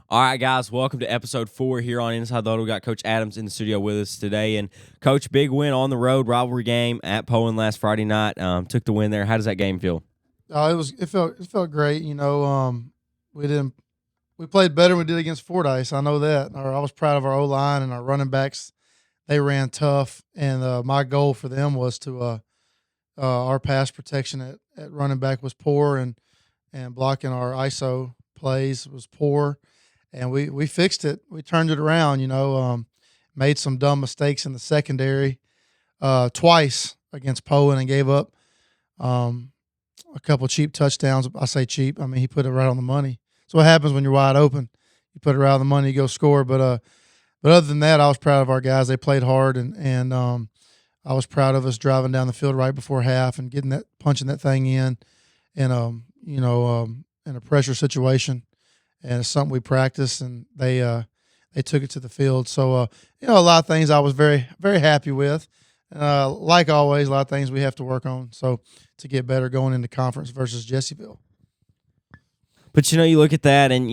All right, guys, welcome to episode 4 here on Inside the Huddle. We got Coach Adams in the studio with us today. And, Coach, big win on the road, rivalry game at Poyen last Friday night. Took the win there. How does that game feel? It felt great. We didn't we played better than we did against Fordyce. I know that. I was proud of our O line and our running backs. They ran tough, and my goal for them was to our pass protection at running back was poor, and blocking our ISO plays was poor, and we fixed it. We turned it around. Made some dumb mistakes in the secondary twice against Poyen and gave up. Um, a couple cheap touchdowns. I say cheap. I mean, he put it right on the money. So what happens when you're wide open? You put it right on the money, you go score. But other than that, I was proud of our guys. They played hard, and I was proud of us driving down the field right before half and punching that thing in in a pressure situation. And it's something we practiced, and they took it to the field. So a lot of things I was very very happy with. Like always, a lot of things we have to work on. So to get better going into conference versus Jessieville. But, you look at that and,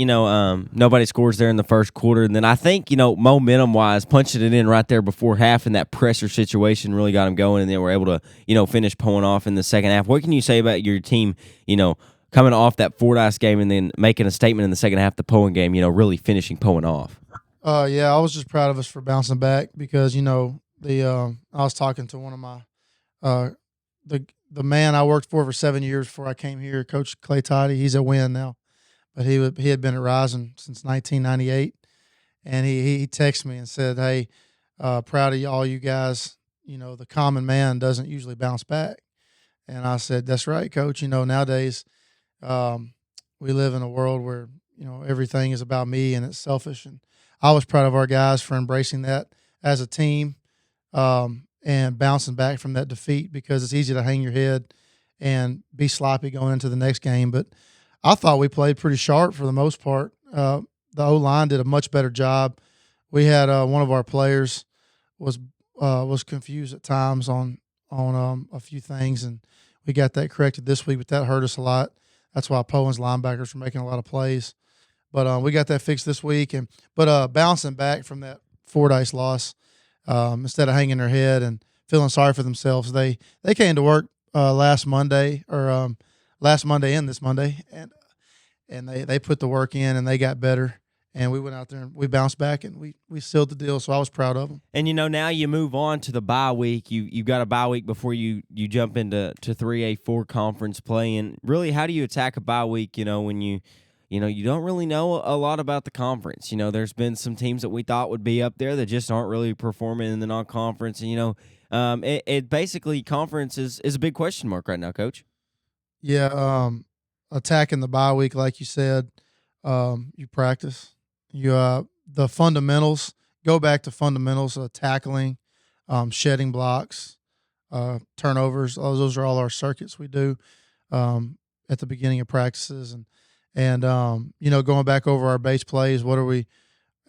nobody scores there in the first quarter. And then I think, momentum-wise, punching it in right there before half in that pressure situation really got them going. And they were able to, finish pulling off in the second half. What can you say about your team, coming off that Fordyce game and then making a statement in the second half, the Poyen game, really finishing Poyen off? Yeah, I was just proud of us for bouncing back because I was talking to one of my uh, the man I worked for 7 years before I came here, Coach Clay Toddy. He's a win now, but he had been at Rising since 1998, and he texted me and said, "Hey, proud of all you guys. The common man doesn't usually bounce back." And I said, "That's right, Coach. Nowadays um, we live in a world where everything is about me and it's selfish." And I was proud of our guys for embracing that as a team, and bouncing back from that defeat, because it's easy to hang your head and be sloppy going into the next game. But I thought we played pretty sharp for the most part. The O line did a much better job. We had one of our players was was confused at times on a few things, and we got that corrected this week. But that hurt us a lot. That's why Powen's linebackers were making a lot of plays. But we got that fixed this week, and bouncing back from that Fordyce loss, instead of hanging their head and feeling sorry for themselves, they came to work last Monday and this Monday, and they put the work in and they got better. And we went out there and we bounced back and we sealed the deal. So I was proud of them. And now you move on to the bye week. You've got a bye week before you jump into 3A4 conference play. And really, how do you attack a bye week? When you don't really know a lot about the conference. There's been some teams that we thought would be up there that just aren't really performing in the non-conference. And it basically conference is a big question mark right now, Coach. Yeah, attacking the bye week, like you said, you practice. The fundamentals, go back to fundamentals, tackling, shedding blocks, turnovers. Those are all our circuits we do at the beginning of practices, and going back over our base plays. What are we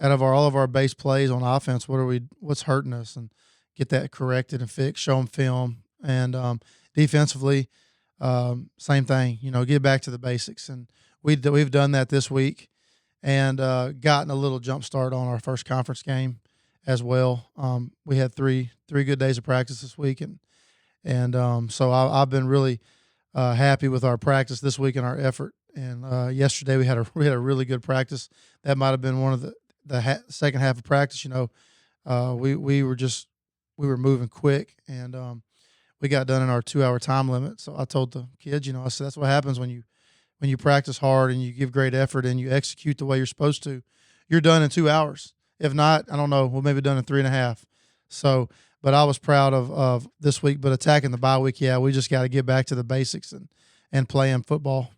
out of all of our base plays on offense? What's hurting us, and get that corrected and fixed. Show them film, and defensively, same thing. Get back to the basics, and we've done that this week, and gotten a little jump start on our first conference game as well. We had three good days of practice this week, and so I've been really happy with our practice this week and our effort. And yesterday we had a really good practice. That might have been one of the second half of practice. We were moving quick, and we got done in our 2 hour time limit. So I told the kids, I said that's what happens when you practice hard and you give great effort and you execute the way you're supposed to. You're done in 2 hours. If not, I don't know, we'll maybe done in 3.5. So, but I was proud of this week. But attacking the bye week, yeah, we just got to get back to the basics and playing football.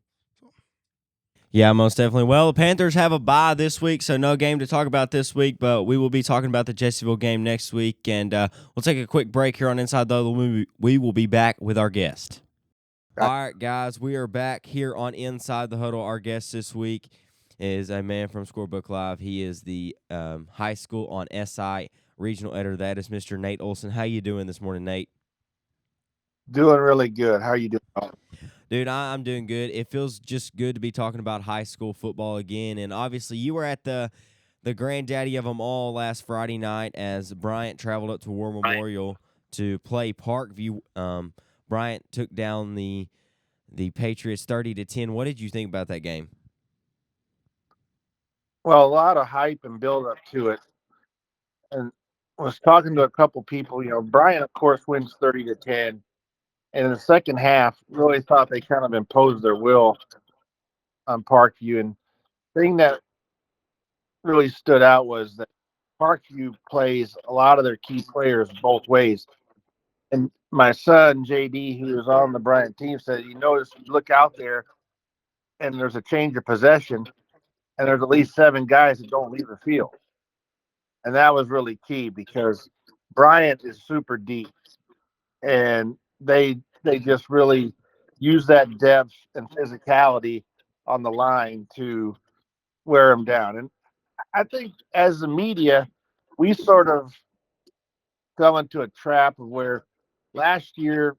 Yeah, most definitely. Well, the Panthers have a bye this week, so no game to talk about this week, but we will be talking about the Jessieville game next week, and we'll take a quick break here on Inside the Huddle. We will be back with our guest. All right, guys, we are back here on Inside the Huddle. Our guest this week is a man from Scorebook Live. He is the high school on SI regional editor. That is Mr. Nate Olson. How you doing this morning, Nate? Doing really good. How are you doing? Dude, I'm doing good. It feels just good to be talking about high school football again. And obviously, you were at the granddaddy of them all last Friday night as Bryant traveled up to War Memorial to play Parkview. Bryant took down the Patriots 30-10. What did you think about that game? Well, a lot of hype and build up to it. And I was talking to a couple people. Bryant, of course, wins 30-10. And in the second half, really thought they kind of imposed their will on Parkview. And the thing that really stood out was that Parkview plays a lot of their key players both ways. And my son, JD, who was on the Bryant team, said, you notice you look out there and there's a change of possession, and there's at least 7 guys that don't leave the field. And that was really key because Bryant is super deep, and they just really use that depth and physicality on the line to wear them down. And I think as the media, we sort of fell into a trap of where last year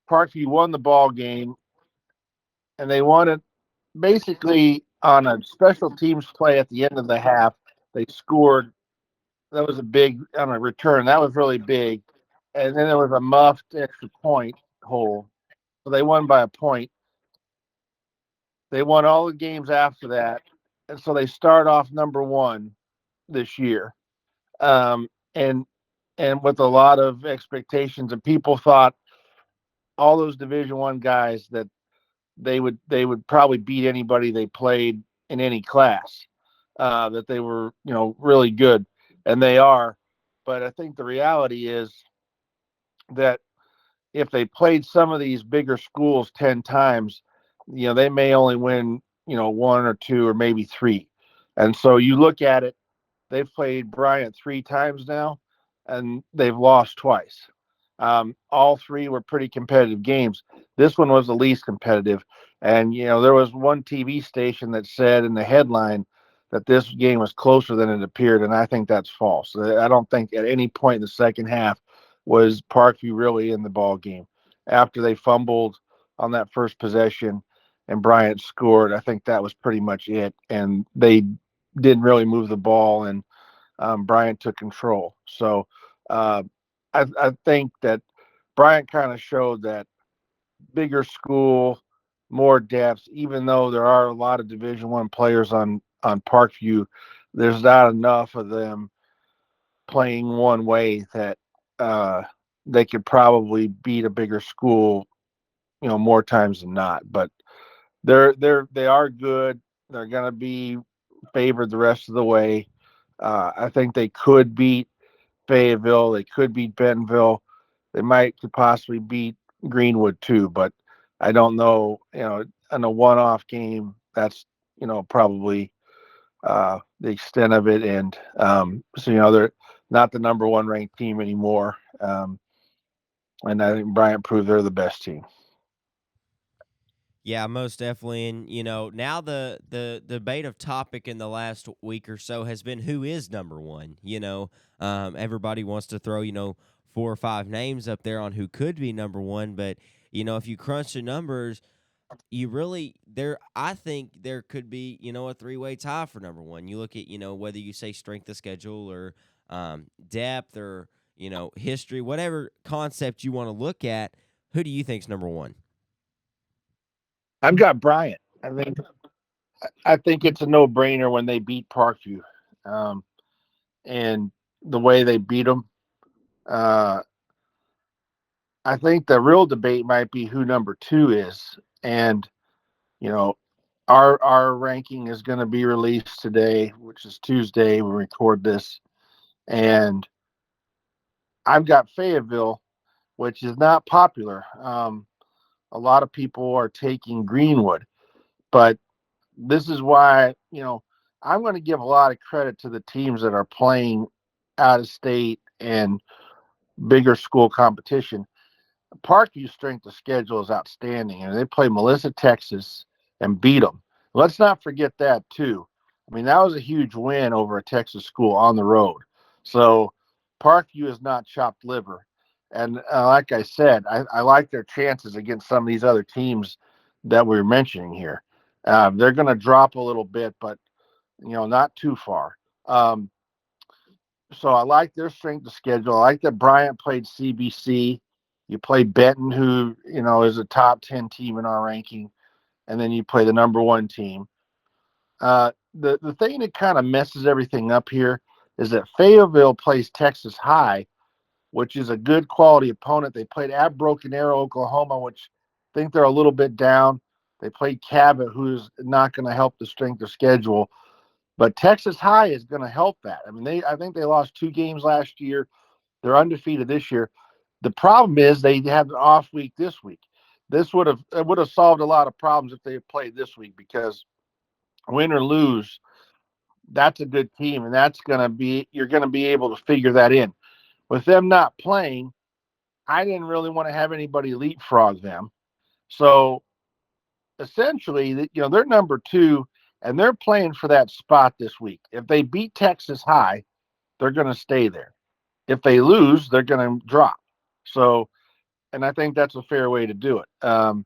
Parkview won the ball game, and they won it basically on a special teams play at the end of the half. They scored. That was a big on a return. That was really big. And then there was a muffed extra point hole. So they won by a point. They won all the games after that. And so they start off number one this year. Um, and and with a lot of expectations, and people thought all those Division One guys that they would probably beat anybody they played in any class. That they were really good, and they are. But I think the reality is that if they played some of these bigger schools 10 times, they may only win, one or two or maybe three. And so you look at it, they've played Bryant 3 times now, and they've lost twice. All three were pretty competitive games. This one was the least competitive. And, there was one TV station that said in the headline that this game was closer than it appeared. And I think that's false. I don't think at any point in the second half was Parkview really in the ball game. After they fumbled on that first possession and Bryant scored, I think that was pretty much it. And they didn't really move the ball, and Bryant took control. So uh, I think that Bryant kind of showed that bigger school, more depth. Even though there are a lot of Division One players on Parkview, there's not enough of them playing one way that uh, they could probably beat a bigger school, more times than not. But they are good. They're going to be favored the rest of the way. I think they could beat Fayetteville. They could beat Bentonville. They could possibly beat Greenwood too, but I don't know. In a one-off game, that's probably the extent of it. And so they're not the number one ranked team anymore. And I think Bryant proved they're the best team. Yeah, most definitely. And now the debate of topic in the last week or so has been who is number one. Everybody wants to throw 4 or 5 names up there on who could be number one, but if you crunch the numbers, you really there. I think there could be a 3-way tie for number one. You look at whether you say strength of schedule or depth or history, whatever concept you want to look at. Who do you think's number one? I've got Bryant. I think it's a no-brainer when they beat Parkview, um, and the way they beat them. Uh, I think the real debate might be who number two is, and you know, our ranking is going to be released today, which is Tuesday. We record this, and I've got Fayetteville, which is not popular. A lot of people are taking Greenwood, but this is why I'm going to give a lot of credit to the teams that are playing out of state and bigger school competition. Parkview's strength of schedule is outstanding, and they play Melissa, Texas, and beat them. Let's not forget that too. I mean, that was a huge win over a Texas school on the road. So Parkview is not chopped liver, and like I said, I like their chances against some of these other teams that we're mentioning here. They're going to drop a little bit, but not too far. So I like their strength of schedule. I like that Bryant played CBC. You play Benton, who is a top 10 team in our ranking, and then you play the number one team. The thing that kind of messes everything up here is that Fayetteville plays Texas High, which is a good quality opponent. They played at Broken Arrow, Oklahoma, which I think they're a little bit down. They played Cabot, who's not going to help the strength of schedule. But Texas High is going to help that. I mean, I think they lost 2 games last year. They're undefeated this year. The problem is they had an off week this week. This would have solved a lot of problems if they had played this week, because win or lose, that's a good team, and you're going to be able to figure that in. With them not playing, I didn't really want to have anybody leapfrog them. So essentially, they're number 2, and they're playing for that spot this week. If they beat Texas High, they're going to stay there. If they lose, they're going to drop. So, and I think that's a fair way to do it,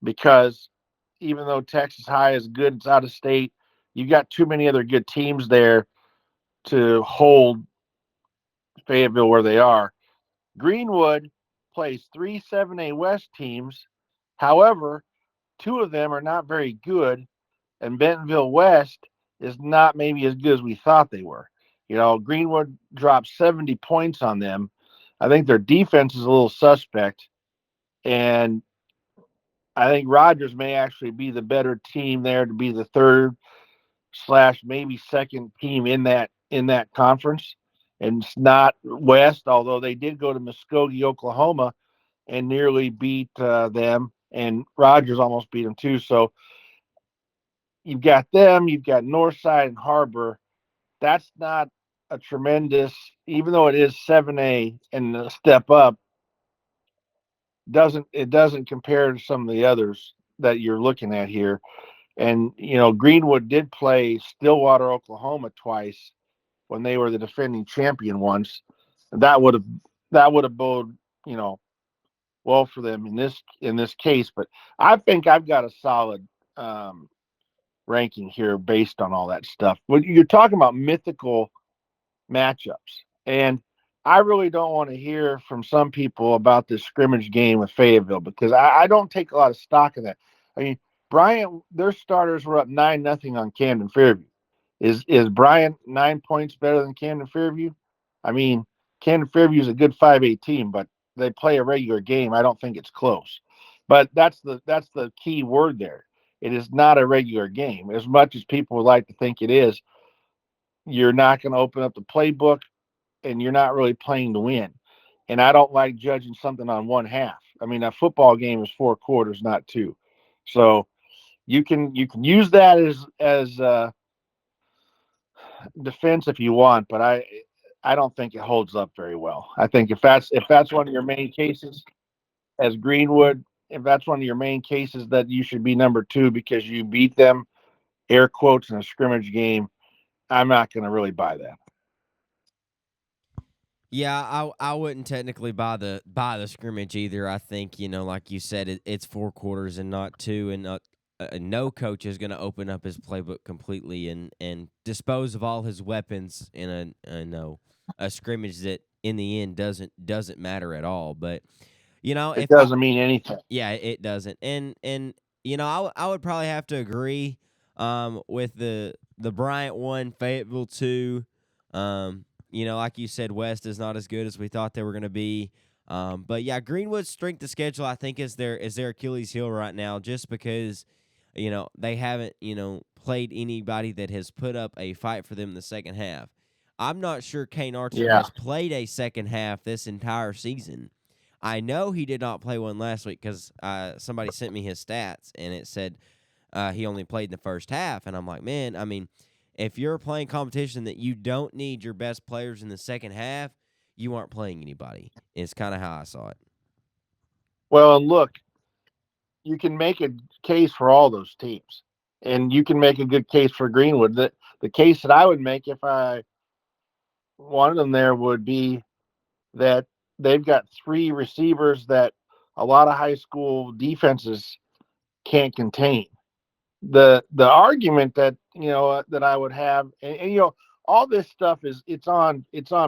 because even though Texas High is good, it's out of state. You got too many other good teams there to hold Fayetteville where they are. Greenwood plays 3 7A West teams. However, 2 of them are not very good, and Bentonville West is not maybe as good as we thought they were. Greenwood dropped 70 points on them. I think their defense is a little suspect, and I think Rogers may actually be the better team there to be the third / maybe second team in that conference. And it's not West, although they did go to Muskogee, Oklahoma, and nearly beat them, and Rogers almost beat them too. So you've got them, you've got Northside and Harbor. That's not a tremendous, even though it is 7A and a step up, doesn't compare to some of the others that you're looking at here. And Greenwood did play Stillwater, Oklahoma twice when they were the defending champion once. That would have bode well for them in this case. But I think I've got a solid ranking here based on all that stuff. But you're talking about mythical matchups, and I really don't want to hear from some people about this scrimmage game with Fayetteville, because I don't take a lot of stock in that. I mean, Bryant, their starters were up 9-0 on Camden Fairview. Is Bryant 9 points better than Camden Fairview? I mean, Camden Fairview is a good 5A team, but they play a regular game. I don't think it's close. But that's the key word there. It is not a regular game. As much as people would like to think it is, you're not going to open up the playbook, and you're not really playing to win. And I don't like judging something on one half. I mean, a football game is 4 quarters, not 2. So you can use that as defense if you want, but I don't think it holds up very well. I think if that's one of your main cases as Greenwood, if that's one of your main cases that you should be number 2 because you beat them, air quotes, in a scrimmage game, I'm not going to really buy that. Yeah, I wouldn't technically buy the scrimmage either. I think like you said, it's 4 quarters and not 2, and no coach is going to open up his playbook completely and dispose of all his weapons in a scrimmage that in the end doesn't matter at all. But It if doesn't mean anything. yeah, it doesn't. And I would probably have to agree with the Bryant 1, Fayetteville 2. Like you said, West is not as good as we thought they were going to be. But yeah, Greenwood's strength of schedule I think is their Achilles heel right now, just because they haven't played anybody that has put up a fight for them in the second half. I'm not sure Kane Archer Yeah. has played a second half this entire season. I know he did not play one last week because somebody sent me his stats, and it said he only played in the first half. And I'm like, man, I mean, if you're playing competition that you don't need your best players in the second half, you aren't playing anybody. It's kind of how I saw it. Well, and look, you can make a case for all those teams, and you can make a good case for Greenwood. The case that I would make if I wanted them there would be that they've got 3 receivers that a lot of high school defenses can't contain. The argument that that I would have, and all this stuff is it's on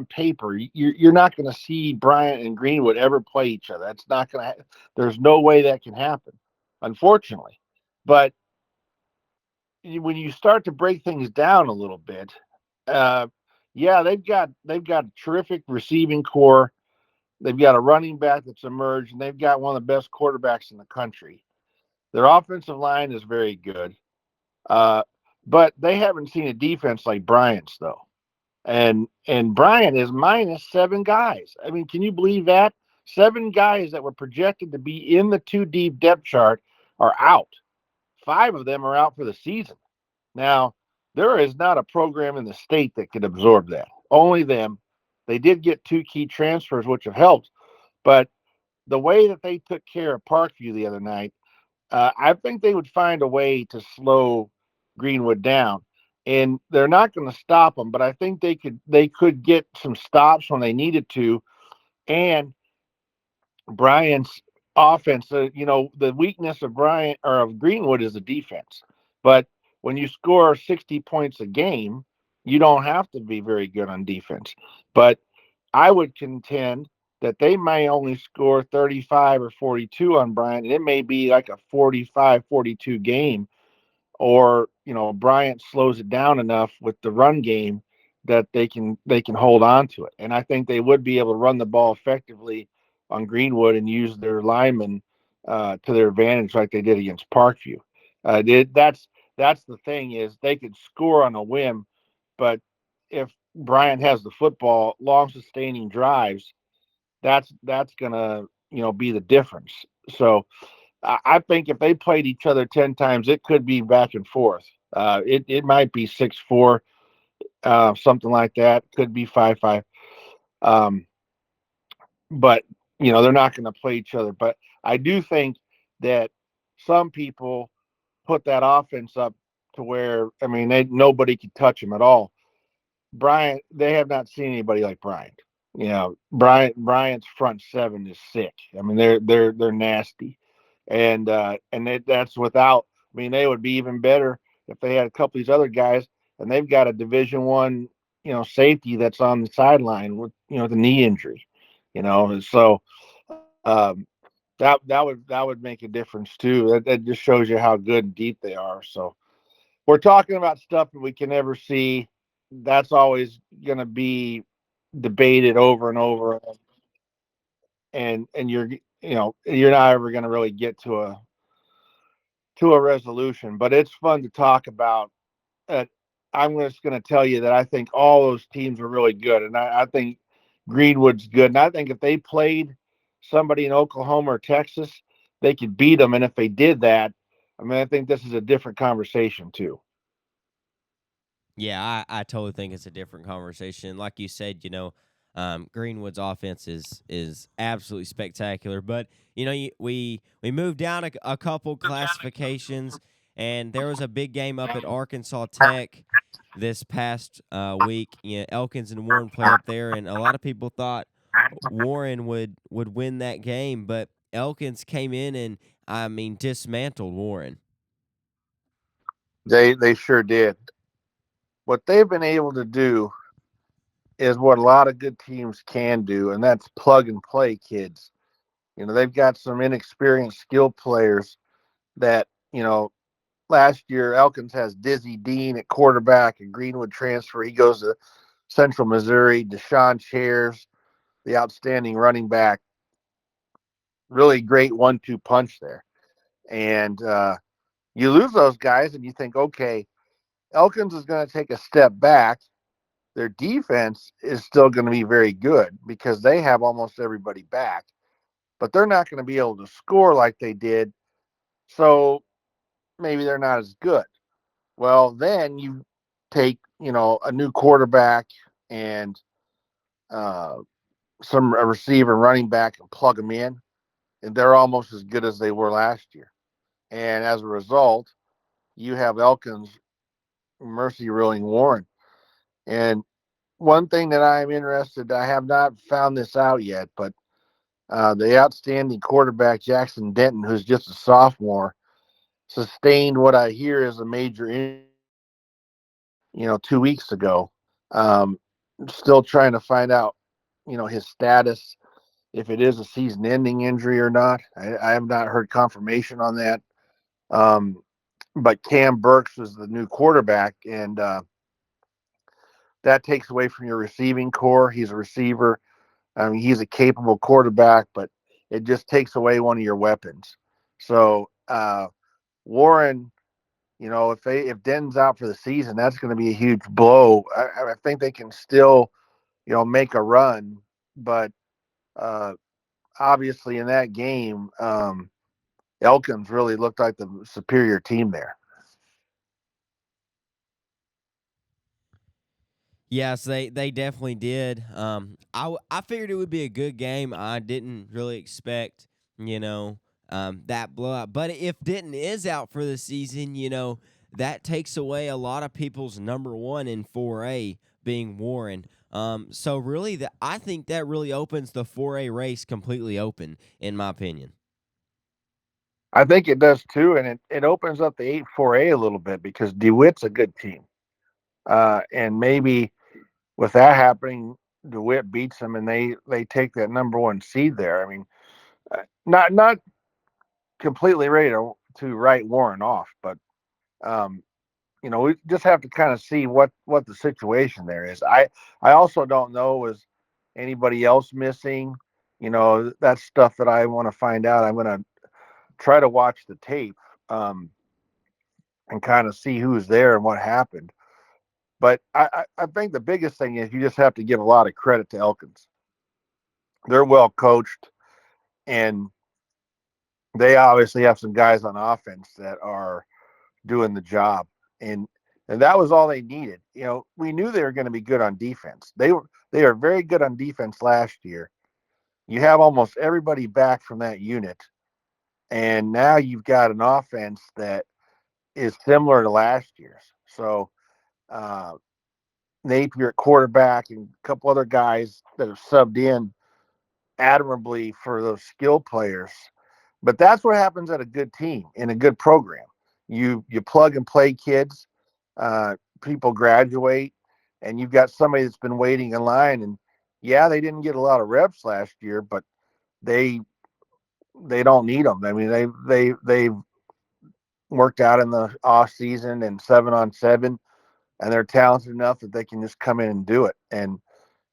paper. You're not going to see Bryant and Greenwood ever play each other. That's not going to. There's no way that can happen, unfortunately. But when you start to break things down a little bit, uh, yeah, they've got a terrific receiving core. They've got a running back that's emerged, and they've got one of the best quarterbacks in the country. Their offensive line is very good. Uh, but they haven't seen a defense like Bryant's though. And Bryant is minus 7 guys. I mean, can you believe that? 7 guys that were projected to be in the 2 deep depth chart are out. 5 of them are out for the season. Now, there is not a program in the state that could absorb that. Only them. They did get 2 key transfers, which have helped. But the way that they took care of Parkview the other night, I think they would find a way to slow Greenwood down, and they're not going to stop them. But I think they could get some stops when they needed to. And Bryant's offense, the weakness of Bryant or of Greenwood is the defense. But when you score 60 points a game, you don't have to be very good on defense. But I would contend that they may only score 35 or 42 on Bryant, and it may be like a 45-42 game, or Bryant slows it down enough with the run game that they can hold on to it. And I think they would be able to run the ball effectively on Greenwood and use their linemen to their advantage like they did against Parkview. That's the thing, is they could score on a whim, but if Bryant has the football, long sustaining drives, that's gonna be the difference. So I think if they played each other 10 times, it could be back and forth. It might be 6-4, something like that. Could be 5-5. Um, but they're not going to play each other. But I do think that some people put that offense up to where, I mean, nobody could touch him at all. Bryant, they have not seen anybody like Bryant. Bryant's front 7 is sick. I mean, they're nasty, and that's without. I mean, they would be even better if they had a couple of these other guys, and they've got a Division 1, safety that's on the sideline with the knee injury, and so that would make a difference too. That just shows you how good and deep they are. So we're talking about stuff that we can never see. That's always going to be debated over and over, and you're not ever going to really get to a resolution. But it's fun to talk about. Uh, I'm just going to tell you that I think all those teams are really good, and I think Greenwood's good, and I think if they played somebody in Oklahoma or Texas, they could beat them. And if they did that, I mean, I think this is a different conversation too. Yeah, I totally think it's a different conversation. Like you said, Greenwood's offense is absolutely spectacular. But we moved down a couple classifications, and there was a big game up at Arkansas Tech this past week. Elkins and Warren play up there, and a lot of people thought Warren would win that game, but Elkins came in and dismantled Warren. They sure did. What they've been able to do is what a lot of good teams can do, and that's plug and play kids. They've got some inexperienced skill players that, last year Elkins has Dizzy Dean at quarterback, and Greenwood transfer. He goes to Central Missouri. Deshaun Chairs, the outstanding running back. Really great 1-2 punch there. And you lose those guys, and you think, okay, Elkins is going to take a step back. Their defense is still going to be very good because they have almost everybody back, but they're not going to be able to score like they did. So maybe they're not as good. Well, then you take, a new quarterback and uh, a receiver and running back and plug them in, and they're almost as good as they were last year. And as a result, you have Elkins mercy ruling Warren. And one thing that I'm interested, I have not found this out yet, but the outstanding quarterback Jackson Denton, who's just a sophomore, sustained what I hear is a major injury, 2 weeks ago. Um, Still trying to find out, his status, if it is a season-ending injury or not. I have not heard confirmation on that. Um, but Cam Burks was the new quarterback, and that takes away from your receiving core. He's a receiver. I mean, he's a capable quarterback, but it just takes away one of your weapons. So Warren, if Denton's out for the season, that's going to be a huge blow. I think they can still, make a run, but uh, obviously in that game, Elkins really looked like the superior team there. Yes, they definitely did. I figured it would be a good game. I didn't really expect, that blowout. But if Denton is out for the season, that takes away a lot of people's number one in 4A being Warren. So really, I think that really opens the 4A race completely open, in my opinion. I think it does too, and it opens up the 8-4A a little bit because DeWitt's a good team. And maybe with that happening, DeWitt beats them and they take that number one seed there. I mean, not completely ready to write Warren off, but um, we just have to kind of see what the situation there is. I also don't know, is anybody else missing. That's stuff that I want to find out. I'm going to try to watch the tape and kind of see who's there and what happened. But I think the biggest thing is you just have to give a lot of credit to Elkins. They're well coached, and they obviously have some guys on offense that are doing the job. And that was all they needed. We knew they were going to be good on defense. They were very good on defense last year. You have almost everybody back from that unit, and now you've got an offense that is similar to last year's. So uh, Napier at quarterback and a couple other guys that have subbed in admirably for those skill players. But that's what happens at a good team in a good program. You plug and play kids, people graduate, and you've got somebody that's been waiting in line. And yeah, they didn't get a lot of reps last year, but they they don't need them. I mean, they've worked out in the off season and 7-on-7, and they're talented enough that they can just come in and do it. And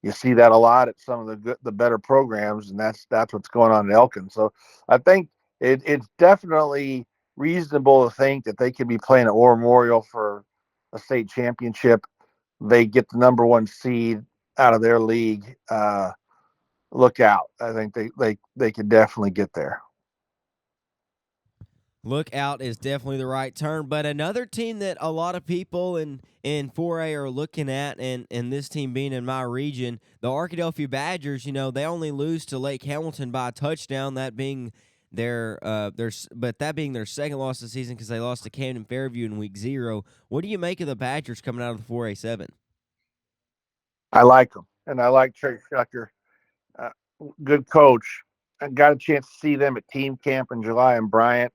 you see that a lot at some of the better programs, and that's what's going on in Elkin. So I think it's definitely reasonable to think that they could be playing at War Memorial for a state championship. They get the number one seed out of their league. Look out! I think they could definitely get there. Look out is definitely the right term. But another team that a lot of people in 4A are looking at, and this team being in my region, the Arkadelphia Badgers, they only lose to Lake Hamilton by a touchdown, that being their second loss of the season because they lost to Camden Fairview in week 0. What do you make of the Badgers coming out of the 4A7? I like them, and I like Trey Shucker. Uh, Good coach. I got a chance to see them at team camp in July in Bryant.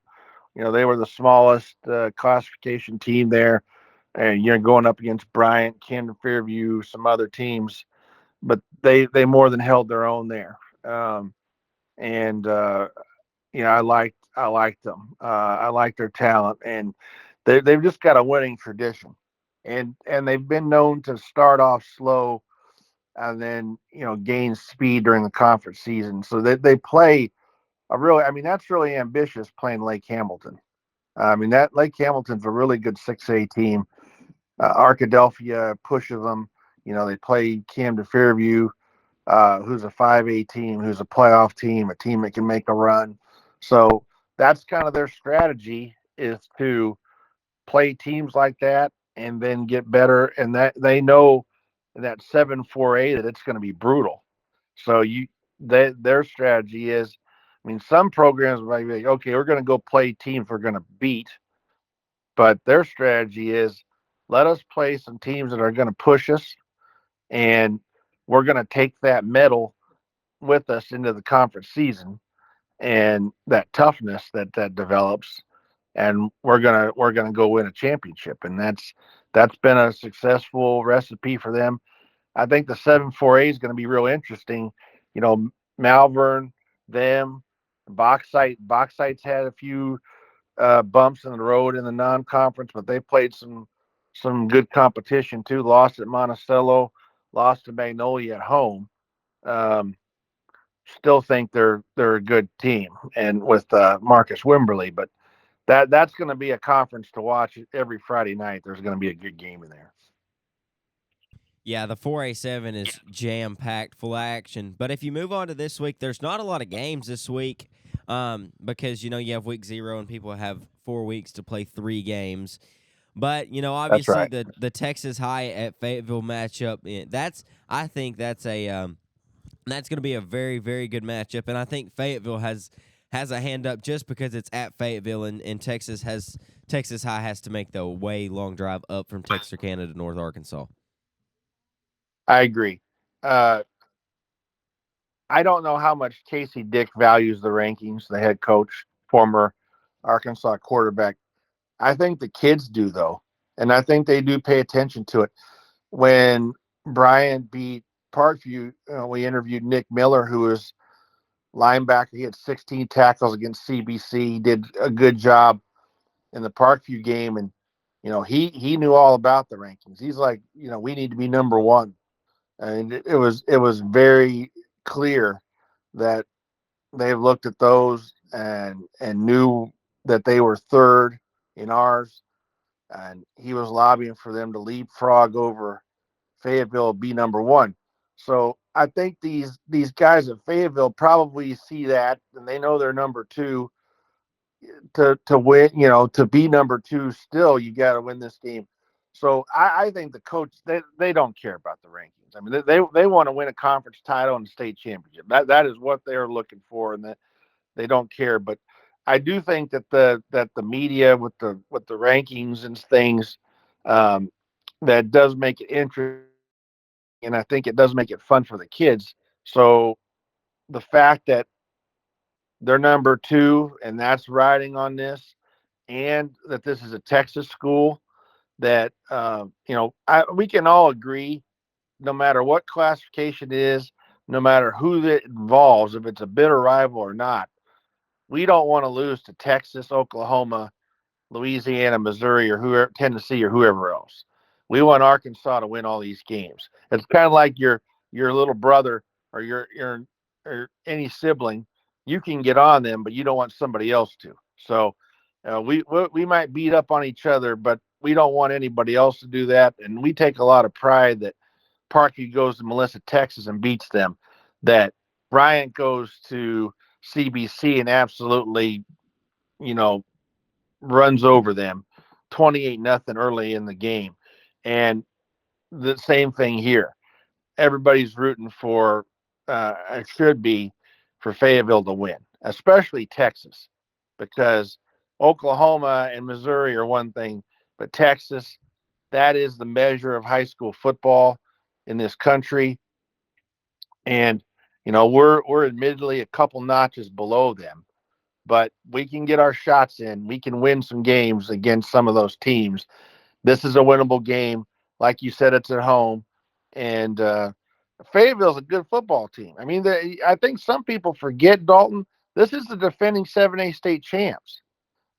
They were the smallest classification team there, and you're going up against Bryant, Camden Fairview, some other teams, but they more than held their own there. And I liked them. I like their talent, and they've just got a winning tradition, and they've been known to start off slow and then gain speed during the conference season. So they play that's really ambitious playing Lake Hamilton. I mean, that Lake Hamilton's a really good 6A team. Arkadelphia pushes them. They play Camden Fairview, who's a 5A team, who's a playoff team, a team that can make a run. So that's kind of their strategy, is to play teams like that and then get better. And that they know that 7-4A that it's going to be brutal. So their strategy is, some programs might be like, okay, we're going to go play teams we're going to beat, but their strategy is, let us play some teams that are going to push us, and we're going to take that medal with us into the conference season, and that toughness that develops. and we're gonna go win a championship, and that's been a successful recipe for them. I think the 7-4A is going to be real interesting. You know, Malvern, them, Bauxite's had a few bumps in the road in the non-conference, but they played some good competition too. Lost at Monticello, lost to Magnolia at home. Um, Still think they're a good team, and with Marcus Wimberly, but that's going to be a conference to watch every Friday night. There's going to be a good game in there. Yeah, the 4A7 is jam packed, full of action. But if you move on to this week, there's not a lot of games this week because you have week 0 and people have 4 weeks to play 3 games. But That's obviously right. the Texas High at Fayetteville matchup, I think that's going to be a very, very good matchup, and I think Fayetteville has a hand up just because it's at Fayetteville, and Texas High has to make the way long drive up from Texarkana to North Arkansas. I agree. Uh, I don't know how much Casey Dick values the rankings, the head coach, former Arkansas quarterback. I think the kids do, though, and I think they do pay attention to it. When Bryant beat Parkview, we interviewed Nick Miller, who was linebacker. He had 16 tackles against CBC. He did a good job in the Parkview game, and he knew all about the rankings. He's like, we need to be number one, and it was very clear that they looked at those and knew that they were third in ours, and he was lobbying for them to leapfrog over Fayetteville, be number one. So I think these guys at Fayetteville probably see that, and they know they're number two. To win, to be number two, still you got to win this game. So I think the coach, they don't care about the rankings. I mean, they want to win a conference title and state championship. That is what they're looking for, and that they don't care. But I do think that the media with the rankings and things, that does make it interesting, and I think it does make it fun for the kids. So the fact that they're number two and that's riding on this, and that this is a Texas school, that we can all agree, no matter what classification it is, no matter who it involves, if it's a bitter rival or not, we don't want to lose to Texas, Oklahoma, Louisiana, Missouri, or whoever, Tennessee, or whoever else. We want Arkansas to win all these games. It's kind of like your little brother or your or any sibling. You can get on them, but you don't want somebody else to. So we might beat up on each other, but we don't want anybody else to do that. And we take a lot of pride that Parkview goes to Melissa, Texas, and beats them. That Bryant goes to CBC and absolutely, you know, runs over them 28-0 early in the game. And the same thing here. Everybody's rooting for, it should be, for Fayetteville to win, especially Texas, because Oklahoma and Missouri are one thing, but Texas, that is the measure of high school football in this country. And, we're admittedly a couple notches below them, but we can get our shots in. We can win some games against some of those teams. This is a winnable game. Like you said, it's at home. And Fayetteville's a good football team. I mean, I think some people forget, Dalton, this is the defending 7A state champs.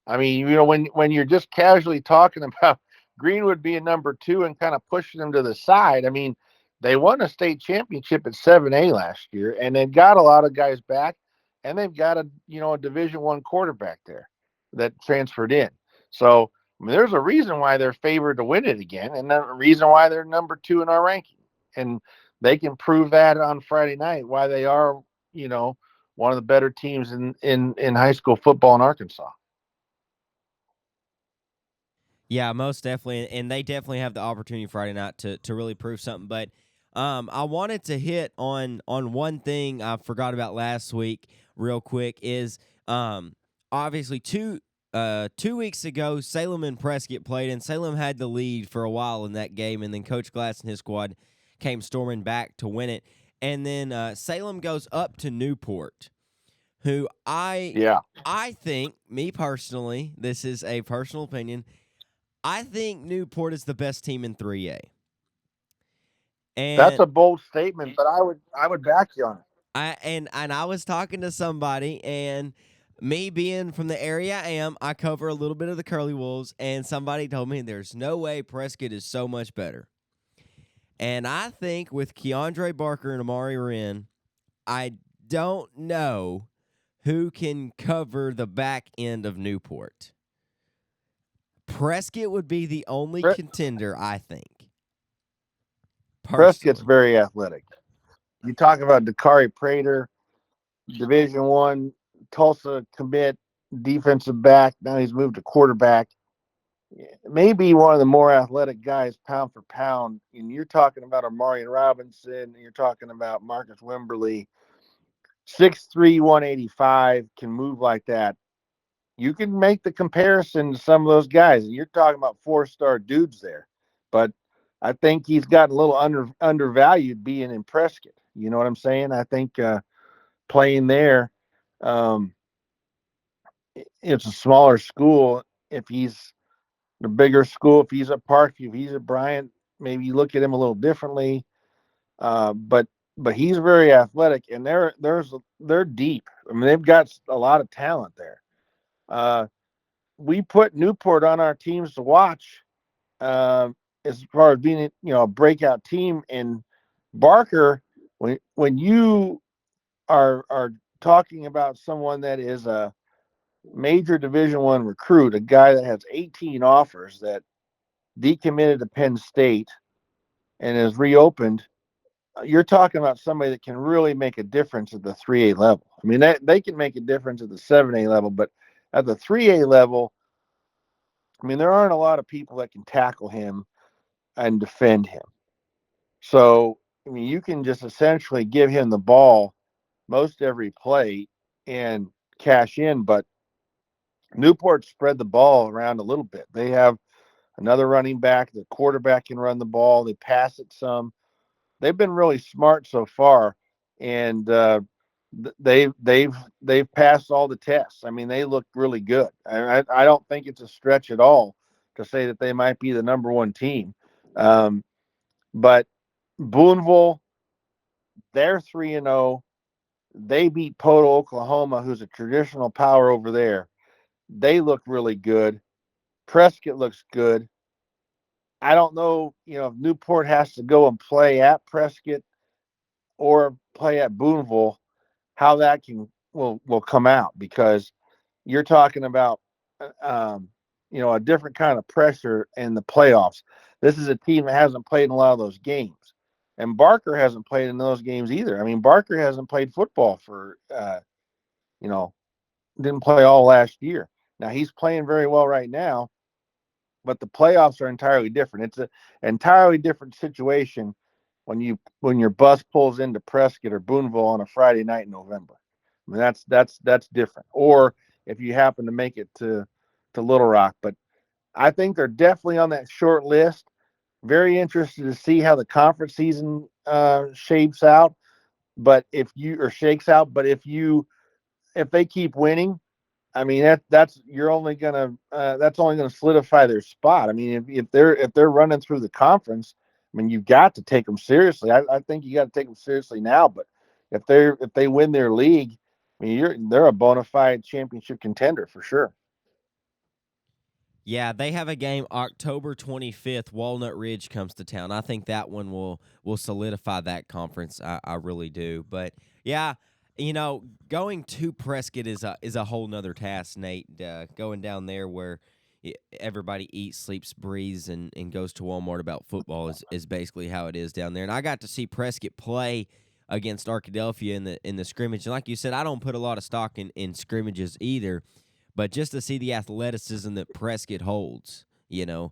I mean, when you're just casually talking about Greenwood being number two and kind of pushing them to the side, I mean, they won a state championship at 7A last year, and they've got a lot of guys back, and they've got a Division I quarterback there that transferred in. So I mean, there's a reason why they're favored to win it again, and a reason why they're number two in our ranking, and they can prove that on Friday night why they are, one of the better teams in high school football in Arkansas. Yeah, most definitely, and they definitely have the opportunity Friday night to really prove something. But I wanted to hit on one thing I forgot about last week, real quick. Is obviously 2 weeks ago, Salem and Prescott played, and Salem had the lead for a while in that game, and then Coach Glass and his squad came storming back to win it, and then Salem goes up to Newport, who Yeah. I think, me personally, this is a personal opinion, I think Newport is the best team in 3A. That's And a bold statement, but I would back you on it. I was talking to somebody, and me being from the area I cover a little bit of the Curly Wolves, and somebody told me there's no way Prescott is so much better. And I think with Keandre Barker and Amari Wren, I don't know who can cover the back end of Newport. Prescott would be the only contender, I think. Prescott's Personally. very athletic. You talk about Dakari Prater, Division One, Tulsa commit, defensive back. Now he's moved to quarterback. Maybe one of the more athletic guys, pound for pound. And you're talking about Amarian Robinson, and you're talking about Marcus Wimberly, 6'3", 185, can move like that. You can make the comparison to some of those guys. You're talking about 4-star dudes there, but I think he's gotten a little undervalued being in Prescott. You know what I'm saying? I think playing there, um, it's a smaller school. If he's the bigger school, if he's at Parkview, if he's at Bryant, maybe you look at him a little differently. But he's very athletic, and they're deep. I mean, they've got a lot of talent there. We put Newport on our teams to watch as far as being a breakout team. And Barker, when you are talking about someone that is a major Division I recruit, a guy that has 18 offers that decommitted to Penn State and is reopened, you're talking about somebody that can really make a difference at the 3A level. I mean, they can make a difference at the 7A level, but at the 3A level, I mean, there aren't a lot of people that can tackle him and defend him. So, I mean, you can just essentially give him the ball most every play and cash in, but Newport spread the ball around a little bit. They have another running back. The quarterback can run the ball. They pass it some. They've been really smart so far, and they've passed all the tests. I mean, they look really good. I don't think it's a stretch at all to say that they might be the number one team. But Boonville, they're 3-0. They beat Poto, Oklahoma, who's a traditional power over there. They look really good. Prescott looks good. I don't know, if Newport has to go and play at Prescott or play at Boonville, how that will come out, because you're talking about a different kind of pressure in the playoffs. This is a team that hasn't played in a lot of those games, and Barker hasn't played in those games either. I mean, Barker hasn't played football for didn't play all last year. Now he's playing very well right now, but the playoffs are entirely different. It's an entirely different situation when your bus pulls into Prescott or Boonville on a Friday night in November. I mean, that's different. Or if you happen to make it to Little Rock, but I think they're definitely on that short list. Very interested to see how the conference season shapes out. But if they keep winning, I mean that's only gonna solidify their spot. I mean, if they're running through the conference, I mean, you've got to take them seriously. I think you got to take them seriously now. But if they win their league, I mean, they're a bona fide championship contender for sure. Yeah, they have a game October 25th. Walnut Ridge comes to town. I think that one will solidify that conference. I really do. But yeah, going to Prescott is a whole nother task, Nate. Going down there where everybody eats, sleeps, breathes, and goes to Walmart about football is basically how it is down there. And I got to see Prescott play against Arkadelphia in the scrimmage. And like you said, I don't put a lot of stock in scrimmages either. But just to see the athleticism that Prescott holds, Yeah.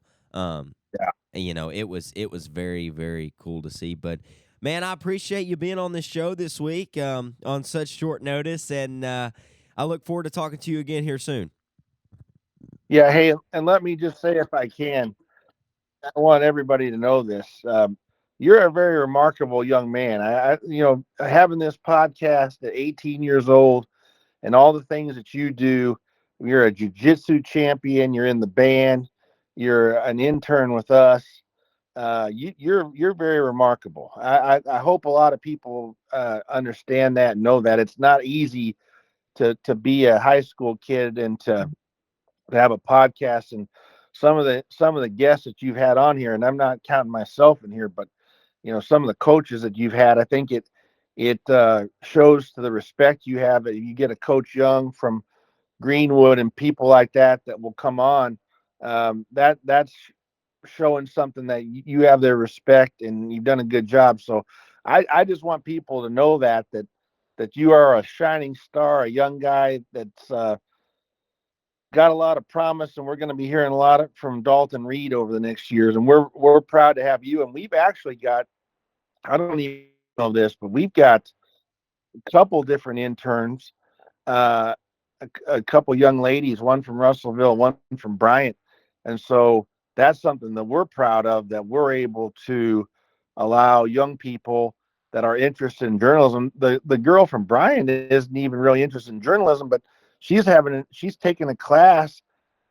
it was very, very cool to see. But man, I appreciate you being on this show this week on such short notice, and I look forward to talking to you again here soon. Yeah. Hey, and let me just say, if I can, I want everybody to know this. You're a very remarkable young man. Having this podcast at 18 years old and all the things that you do. You're a jiu-jitsu champion. You're in the band. You're an intern with us. You're very remarkable. I hope a lot of people understand that and know that it's not easy to be a high school kid and to have a podcast. And some of the guests that you've had on here, and I'm not counting myself in here, but some of the coaches that you've had, I think it shows to the respect you have. You get a Coach Young from Greenwood and people like that will come on. That's showing something that you have their respect and you've done a good job. So I just want people to know that you are a shining star, a young guy that's got a lot of promise, and we're going to be hearing a lot from Dalton Reid over the next years. And we're proud to have you. And we've actually got, I don't even know this, but we've got a couple different interns, uh, a couple young ladies, one from Russellville, one from Bryant. And so that's something that we're proud of, that we're able to allow young people that are interested in journalism. The girl from Bryant isn't even really interested in journalism, but she's taking a class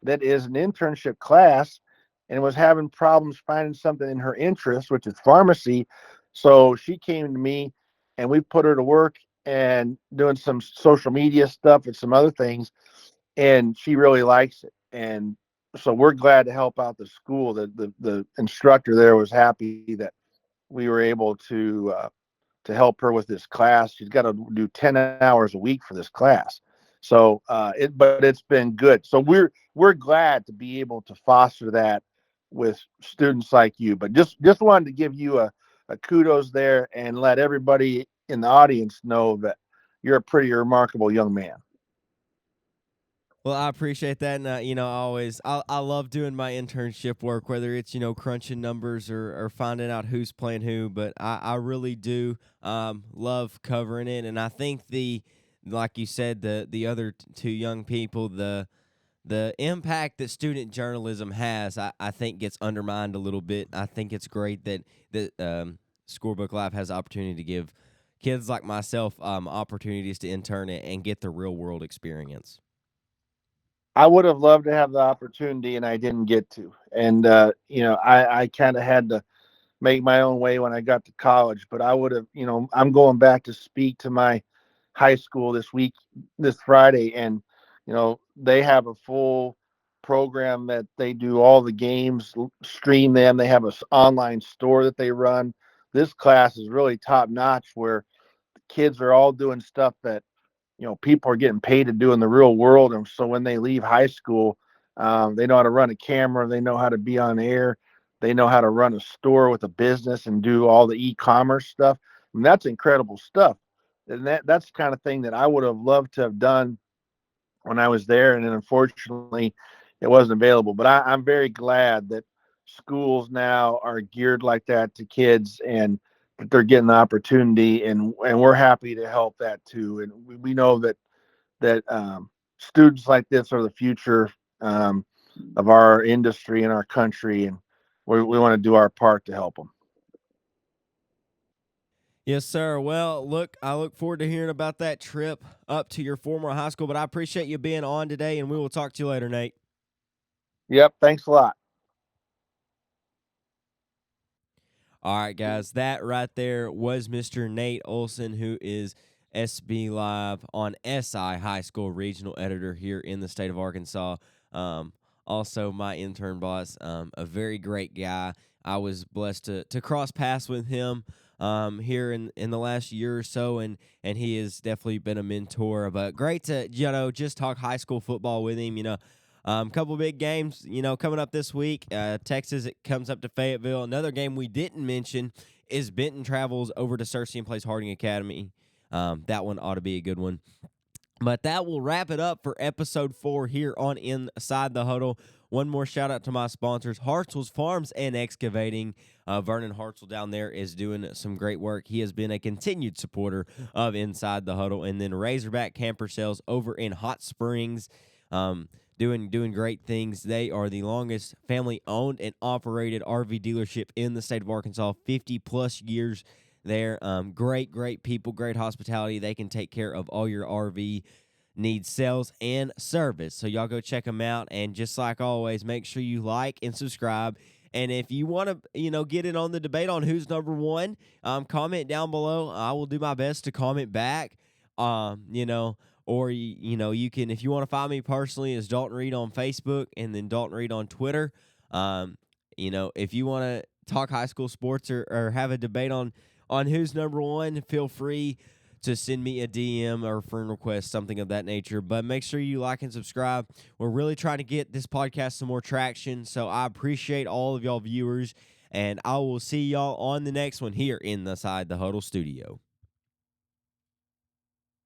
that is an internship class and was having problems finding something in her interest, which is pharmacy. So she came to me and we put her to work and doing some social media stuff and some other things. And she really likes it. And so we're glad to help out the school. The instructor there was happy that we were able to help her with this class. She's got to do 10 hours a week for this class. So but it's been good. So we're glad to be able to foster that with students like you. But just wanted to give you a kudos there and let everybody in the audience know that you're a pretty remarkable young man. Well, I appreciate that, and I love doing my internship work, whether it's crunching numbers or finding out who's playing who. But I really do love covering it, and I think like you said, the other two young people, the impact that student journalism has, I think gets undermined a little bit. I think it's great that Scorebook Live has the opportunity to give kids like myself opportunities to intern and get the real world experience. I would have loved to have the opportunity and I didn't get to. And I kind of had to make my own way when I got to college. But I would have, I'm going back to speak to my high school this Friday, and they have a full program that they do all the games, stream them. They have an online store that they run. This class is really top notch, where the kids are all doing stuff that people are getting paid to do in the real world. And so when they leave high school, they know how to run a camera, they know how to be on air, they know how to run a store with a business and do all the e-commerce stuff. And that's incredible stuff. And that's the kind of thing that I would have loved to have done when I was there. And then unfortunately, it wasn't available. But I'm very glad that schools now are geared like that to kids, and that they're getting the opportunity, and we're happy to help that too. And we know that students like this are the future um, of our industry and our country, and we want to do our part to help them. Yes, sir. Well, look, I look forward to hearing about that trip up to your former high school, but I appreciate you being on today, and we will talk to you later, Nate. Yep. Thanks a lot. All right, guys, that right there was Mr. Nate Olson, who is SB Live on SI High School regional editor here in the state of Arkansas. Um, Also, my intern boss, a very great guy. I was blessed to cross paths with him here in the last year or so, and he has definitely been a mentor. But great to just talk high school football with him. Couple big games, coming up this week. Texas, it comes up to Fayetteville. Another game we didn't mention is Benton travels over to Searcy and plays Harding Academy. That one ought to be a good one. But that will wrap it up for episode 4 here on Inside the Huddle. One more shout out to my sponsors, Hartzell's Farms and Excavating. Vernon Hartzell down there is doing some great work. He has been a continued supporter of Inside the Huddle. And then Razorback Camper Sales over in Hot Springs. Doing great things. They are the longest family-owned and operated RV dealership in the state of Arkansas, 50-plus years there. Great people, great hospitality. They can take care of all your RV needs sales and service. So y'all go check them out. And just like always, make sure you like and subscribe. And if you want to, get in on the debate on who's number one, comment down below. I will do my best to comment back. Or you can, if you want to find me personally, as Dalton Reid on Facebook and then Dalton Reid on Twitter. If you want to talk high school sports or have a debate on who's number one, feel free to send me a DM or a friend request, something of that nature. But make sure you like and subscribe. We're really trying to get this podcast some more traction, so I appreciate all of y'all viewers, and I will see y'all on the next one here inside the Huddle studio.